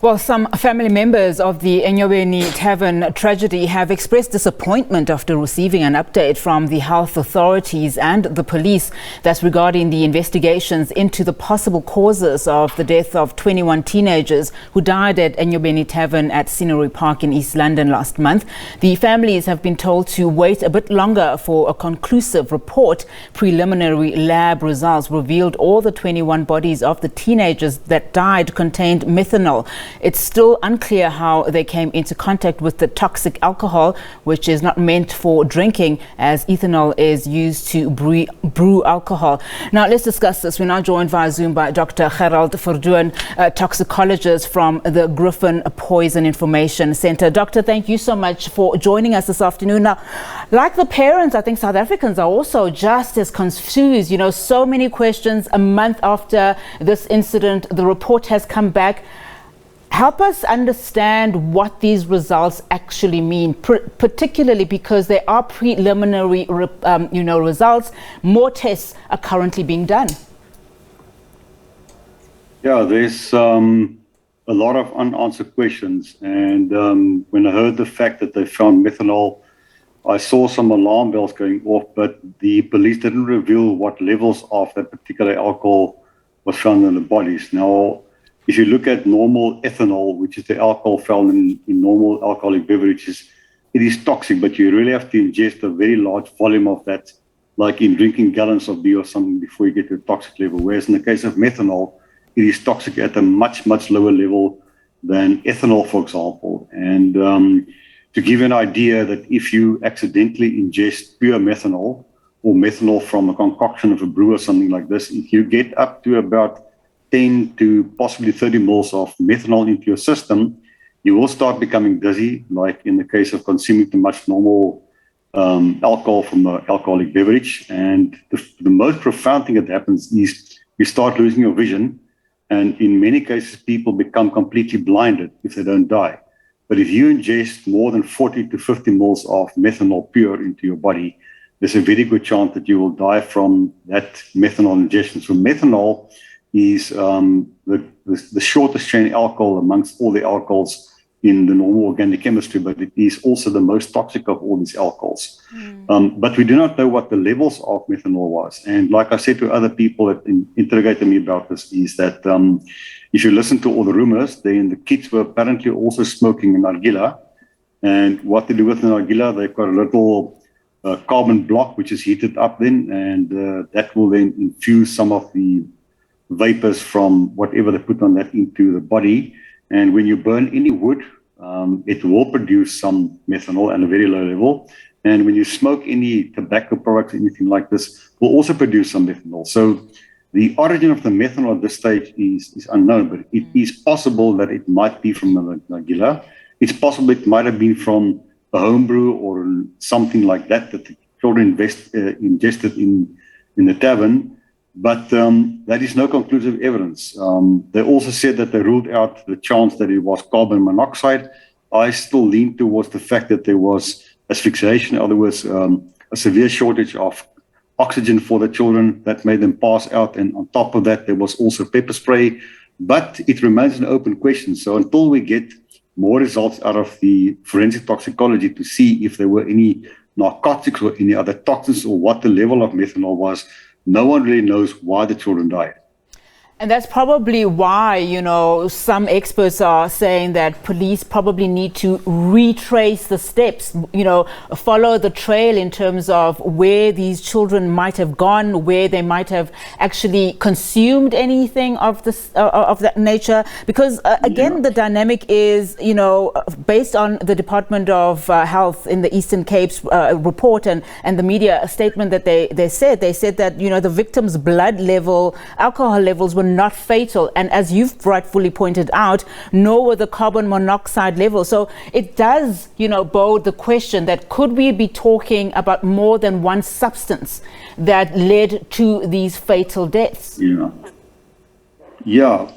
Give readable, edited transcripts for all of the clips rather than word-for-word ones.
Well, some family members of the Enyobeni Tavern tragedy have expressed disappointment after receiving an update from the health authorities and the police that's regarding the investigations into the possible causes of the death of 21 teenagers who died at Enyobeni Tavern at Scenery Park in East London last month. The families have been told to wait a bit longer for a conclusive report. Preliminary lab results revealed all the 21 bodies of the teenagers that died contained methanol. It's still unclear how they came into contact with the toxic alcohol, which is not meant for drinking, as ethanol is used to brew alcohol. Now, let's discuss this. We're now joined via Zoom by Dr. Gerhard, Verdoorn, toxicologist from the Griffon Poison Information Center. Doctor, thank you so much for joining us this afternoon. Now, like the parents, I think South Africans are also just as confused. You know, so many questions a month after this incident. The report has come back. Help us understand what these results actually mean, particularly because they are preliminary, results. More tests are currently being done. Yeah, there's a lot of unanswered questions. And when I heard the fact that they found methanol, I saw some alarm bells going off, but the police didn't reveal what levels of that particular alcohol was found in the bodies. Now, if you look at normal ethanol, which is the alcohol found in normal alcoholic beverages, it is toxic, but you really have to ingest a very large volume of that, like in drinking gallons of beer or something before you get to a toxic level. Whereas in the case of methanol, it is toxic at a much, much lower level than ethanol, for example. And to give you an idea that if you accidentally ingest pure methanol or methanol from a concoction of a brew or something like this, if you get up to about 10 to possibly 30 moles of methanol into your system, you will start becoming dizzy, like in the case of consuming too much normal alcohol from an alcoholic beverage. And the most profound thing that happens is you start losing your vision. And in many cases, people become completely blinded if they don't die. But if you ingest more than 40 to 50 moles of methanol pure into your body, there's a very good chance that you will die from that methanol ingestion. So methanol is the shortest chain alcohol amongst all the alcohols in the normal organic chemistry, but it is also the most toxic of all these alcohols. But we do not know what the levels of methanol was. And like I said to other people that interrogated me about this, is that if you listen to all the rumors, then the kids were apparently also smoking an nargila. And what they do with the nargila, they've got a little carbon block, which is heated up then, and that will then infuse some of the vapors from whatever they put on that into the body. And when you burn any wood, it will produce some methanol at a very low level. And when you smoke any tobacco products, anything like this, will also produce some methanol. So the origin of the methanol at this stage is unknown, but it is possible that it might be from the nargila. It's possible it might have been from a homebrew or something like that the children ingested in the tavern. But that is no conclusive evidence. They also said that they ruled out the chance that it was carbon monoxide. I still lean towards the fact that there was asphyxiation, in other words, a severe shortage of oxygen for the children that made them pass out. And on top of that, there was also pepper spray. But it remains an open question. So until we get more results out of the forensic toxicology to see if there were any narcotics or any other toxins or what the level of methanol was, no one really knows why the children died. And that's probably why, some experts are saying that police probably need to retrace the steps, follow the trail in terms of where these children might have gone, where they might have actually consumed anything of this of that nature. Because again, the dynamic is, based on the Department of Health in the Eastern Cape's report and the media statement that they said that, the victim's blood level, alcohol levels were not fatal, and as you've rightfully pointed out, nor were the carbon monoxide levels. So it does, bode the question that could we be talking about more than one substance that led to these fatal deaths? Yeah,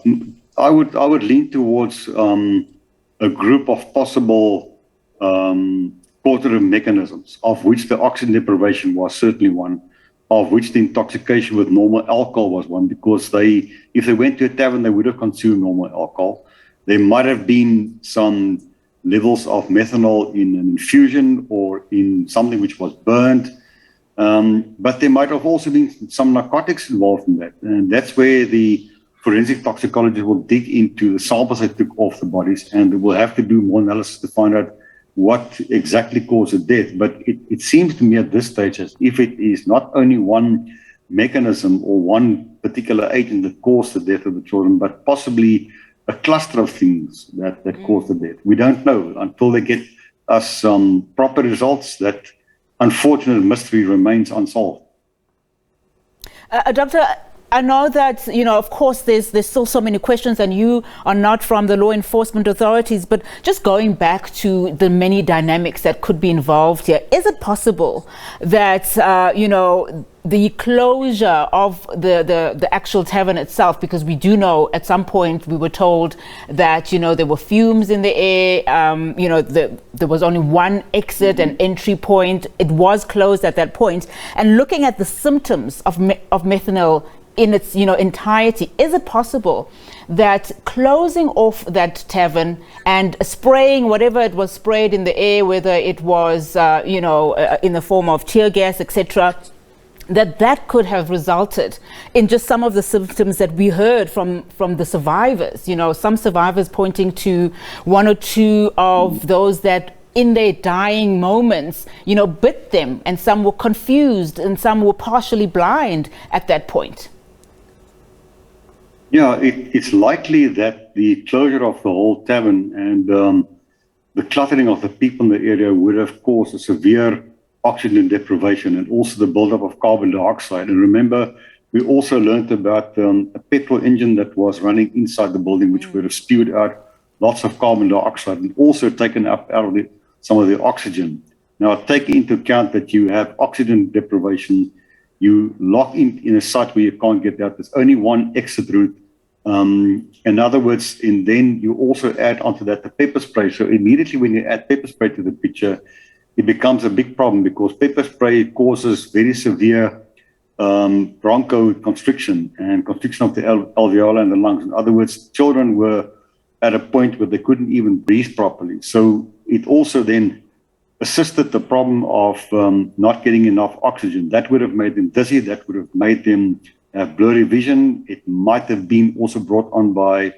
I would lean towards a group of possible causative mechanisms, of which the oxygen deprivation was certainly one, of which the intoxication with normal alcohol was one, because if they went to a tavern, they would have consumed normal alcohol. There might have been some levels of methanol in an infusion or in something which was burned. But there might have also been some narcotics involved in that. And that's where the forensic toxicologist will dig into the samples they took off the bodies, and they will have to do more analysis to find out what exactly caused the death. But it seems to me at this stage as if it is not only one mechanism or one particular agent that caused the death of the children, but possibly a cluster of things that caused the death. We don't know until they get us some proper results. That unfortunate mystery remains unsolved. Doctor, I know that, of course, there's still so many questions, and you are not from the law enforcement authorities, but just going back to the many dynamics that could be involved here, is it possible that, the closure of the actual tavern itself, because we do know at some point we were told that, there were fumes in the air, there was only one exit and entry point. It was closed at that point. And looking at the symptoms of methanol in its entirety, is it possible that closing off that tavern and spraying whatever it was sprayed in the air, whether it was in the form of tear gas, etc., that could have resulted in just some of the symptoms that we heard from the survivors? Some survivors pointing to one or two of those that in their dying moments, bit them, and some were confused and some were partially blind at that point. Yeah, it's likely that the closure of the whole tavern and the cluttering of the people in the area would have caused a severe oxygen deprivation and also the buildup of carbon dioxide. And remember, we also learned about a petrol engine that was running inside the building, which would have spewed out lots of carbon dioxide and also taken up out of some of the oxygen. Now, take into account that you have oxygen deprivation. You lock in a site where you can't get out. There's only one exit route. In other words, and then you also add onto that the pepper spray. So immediately when you add pepper spray to the picture, it becomes a big problem because pepper spray causes very severe bronchoconstriction and constriction of the alveoli and the lungs. In other words, children were at a point where they couldn't even breathe properly. So it also then assisted the problem of not getting enough oxygen. That would have made them dizzy. That would have made them have blurry vision. It might have been also brought on by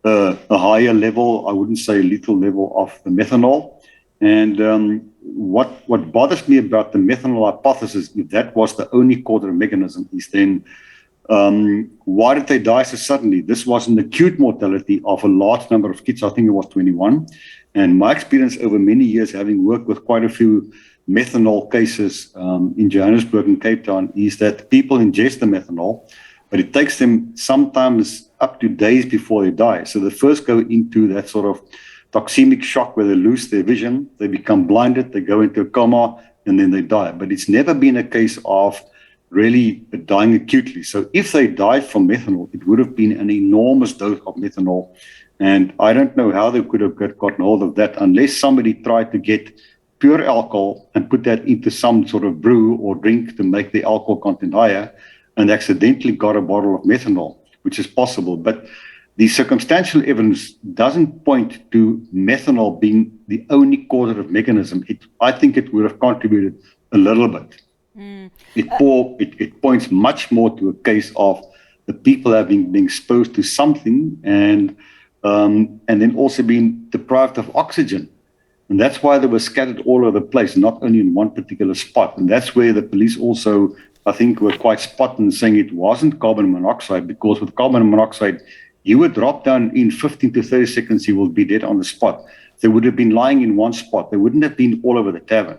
a higher level, I wouldn't say lethal level, of the methanol. And what bothers me about the methanol hypothesis, if that was the only causal mechanism, is then why did they die so suddenly? This was an acute mortality of a large number of kids. I think it was 21. And my experience over many years, having worked with quite a few methanol cases in Johannesburg and Cape Town, is that people ingest the methanol, but it takes them sometimes up to days before they die. So they first go into that sort of toxemic shock where they lose their vision, they become blinded, they go into a coma, and then they die. But it's never been a case of really dying acutely. So if they died from methanol, it would have been an enormous dose of methanol. And I don't know how they could have gotten hold of that unless somebody tried to get pure alcohol and put that into some sort of brew or drink to make the alcohol content higher and accidentally got a bottle of methanol, which is possible. But the circumstantial evidence doesn't point to methanol being the only causative mechanism. I think it would have contributed a little bit. It points much more to a case of the people having been exposed to something and then also being deprived of oxygen. And that's why they were scattered all over the place, not only in one particular spot. And that's where the police also, I think, were quite spot in saying it wasn't carbon monoxide, because with carbon monoxide, you would drop down in 15 to 30 seconds, you will be dead on the spot. They would have been lying in one spot. They wouldn't have been all over the tavern.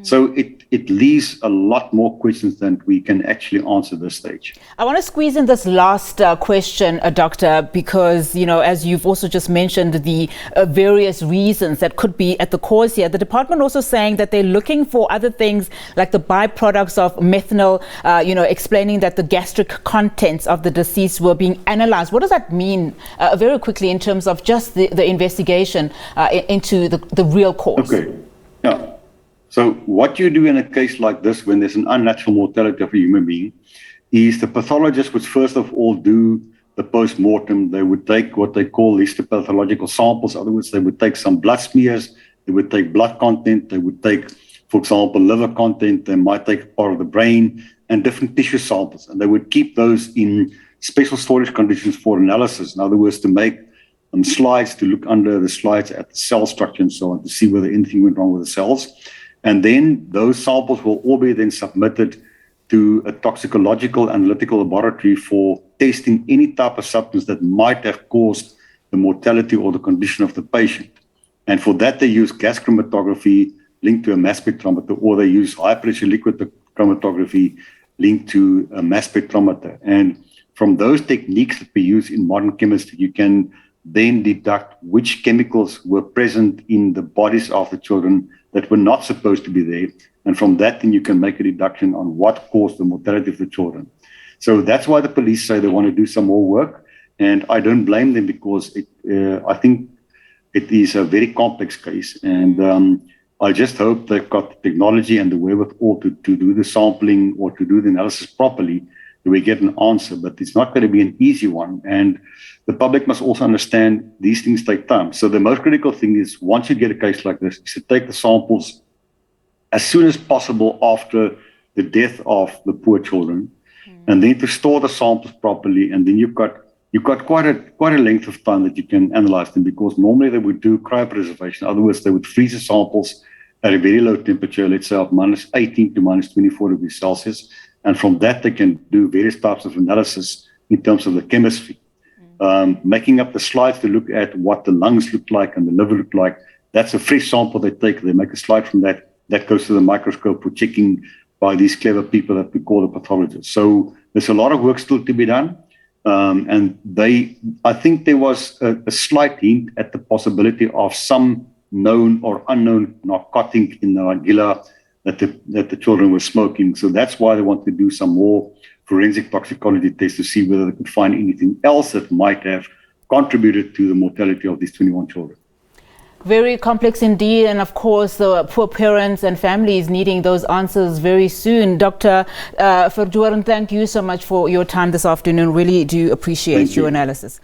So it leaves a lot more questions than we can actually answer this stage. I want to squeeze in this last question, Doctor, because, as you've also just mentioned, the various reasons that could be at the cause here. The department also saying that they're looking for other things like the byproducts of methanol, explaining that the gastric contents of the deceased were being analyzed. What does that mean very quickly in terms of just the investigation into the real cause? Okay, yeah. So what you do in a case like this, when there's an unnatural mortality of a human being, is the pathologist would first of all do the the post-mortem. They would take what they call histopathological samples. In other words, they would take some blood smears, they would take blood content, they would take, for example, liver content, they might take part of the brain and different tissue samples. And they would keep those in special storage conditions for analysis. In other words, to make slides, to look under the slides at the cell structure and so on, to see whether anything went wrong with the cells. And then those samples will all be then submitted to a toxicological analytical laboratory for testing any type of substance that might have caused the mortality or the condition of the patient. And for that, they use gas chromatography linked to a mass spectrometer, or they use high-pressure liquid chromatography linked to a mass spectrometer. And from those techniques that we use in modern chemistry, you can then deduct which chemicals were present in the bodies of the children that were not supposed to be there. And from that, then you can make a deduction on what caused the mortality of the children. So that's why the police say they want to do some more work. And I don't blame them, because I think it is a very complex case. And I just hope they've got the technology and the wherewithal to do the sampling or to do the analysis properly, that we get an answer. But it's not going to be an easy one. And the public must also understand these things take time. So the most critical thing is, once you get a case like this, is to take the samples as soon as possible after the death of the poor children, and then to store the samples properly. And then you've got quite a length of time that you can analyze them, because normally they would do cryopreservation. In other words, they would freeze the samples at a very low temperature, let's say of -18 to -24 degrees Celsius. And from that, they can do various types of analysis in terms of the chemistry. Making up the slides to look at what the lungs look like and the liver look like. That's a fresh sample they take. They make a slide from that. That goes to the microscope for checking by these clever people that we call the pathologists. So there's a lot of work still to be done. And I think there was a slight hint at the possibility of some known or unknown narcotic in the nargila that the children were smoking. So that's why they want to do some more forensic toxicology tests to see whether they could find anything else that might have contributed to the mortality of these 21 children. Very complex indeed, and of course the poor parents and families needing those answers very soon. Dr. Verdoorn, thank you so much for your time this afternoon. Really do appreciate your analysis.